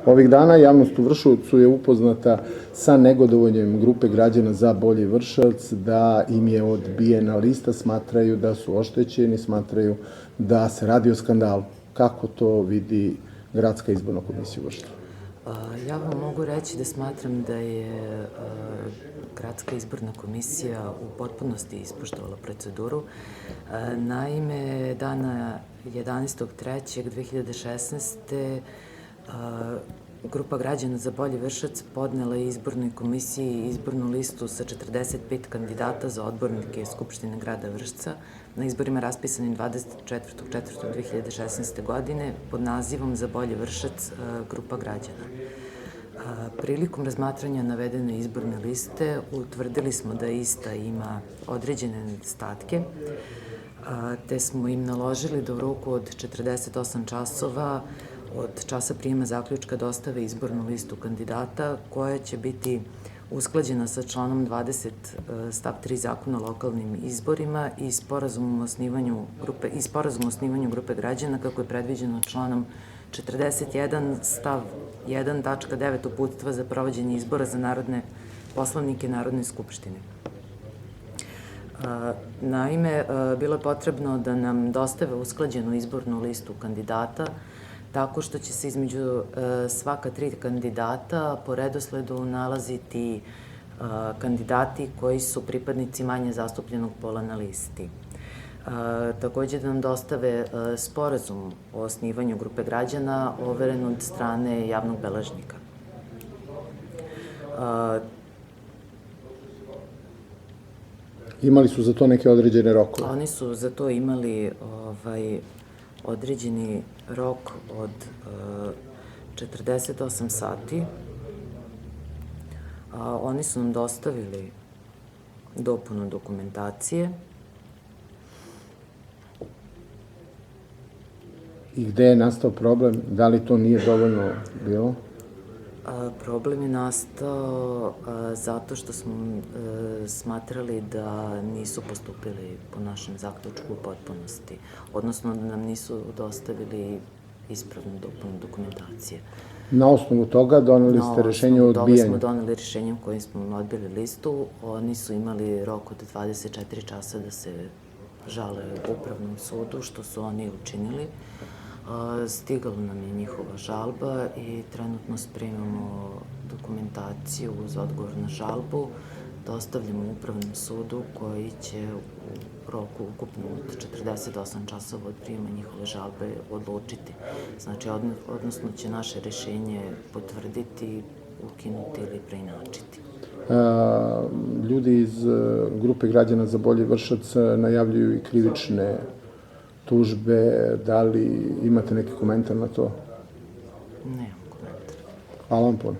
Ovih dana javnost u Vršovcu je upoznata sa negodovanjem grupe građana za Bolji Vršac, da im je odbijena lista, smatraju da su oštećeni, smatraju da se radi o skandalu. Kako to vidi Gradska izborna komisija u Vršcu? Ja vam mogu reći da smatram da je Gradska izborna komisija u potpunosti ispoštovala proceduru. Naime, dana 11.3.2016. grupa građana za Bolji Vršac podnela je izbornoj komisiji izbornu listu sa 45 kandidata za odbornike Skupštine grada Vršca na izborima raspisanim 24.4.2016. godine pod nazivom Za Bolji Vršac grupa građana. Prilikom razmatranja navedene izborne liste utvrdili smo da ista ima određene nedostatke, te smo im naložili da u roku od 48 časova od časa prijema zaključka dostave izbornu listu kandidata koja će biti usklađena sa članom 20 stav 3 Zakona o lokalnim izborima i sporazum o osnivanju grupe građana kako je predviđeno članom 41 stav 1 tačka 9 uputstva za provođenje izbora za narodne poslanike Narodne skupštine. Naime, bilo je potrebno da nam dostave usklađenu izbornu listu kandidata tako što će se između svaka 3 kandidata po redosledu nalaziti kandidati koji su pripadnici manje zastupljenog pola na listi. Takođe da nam dostave sporazum o osnivanju grupe građana overen od strane javnog beležnika. Imali su za to neke određene rokove? Oni su za to imali određeni rok od 48 sati. Oni su nam dostavili dopunu dokumentacije. I gde je nastao problem? Da li to nije dovoljno bilo? Problem je nastao zato što smo smatrali da nisu postupili po našem zaključku u potpunosti, odnosno da nam nisu dostavili ispravnu dopunu dokumentacije. Na osnovu toga doneli ste rešenje o odbijanju? Na osnovu toga smo doneli rešenje u kojem smo odbili listu. Oni su imali rok od 24 časa da se žale Upravnom sudu, što su oni učinili. Stigala nam je njihova žalba i trenutno spremamo dokumentaciju uz odgovor na žalbu, dostavljamo Upravnom sudu koji će u roku ukupno od 48 časova od prijema njihove žalbe odlučiti. Znači, odnosno će naše rešenje potvrditi, ukinuti ili preinačiti. Ljudi iz grupe građana za Bolji Vršac najavljuju i krivične tužbe. Da li imate neki komentar na to? Nemam komentar. Hvala vam puno.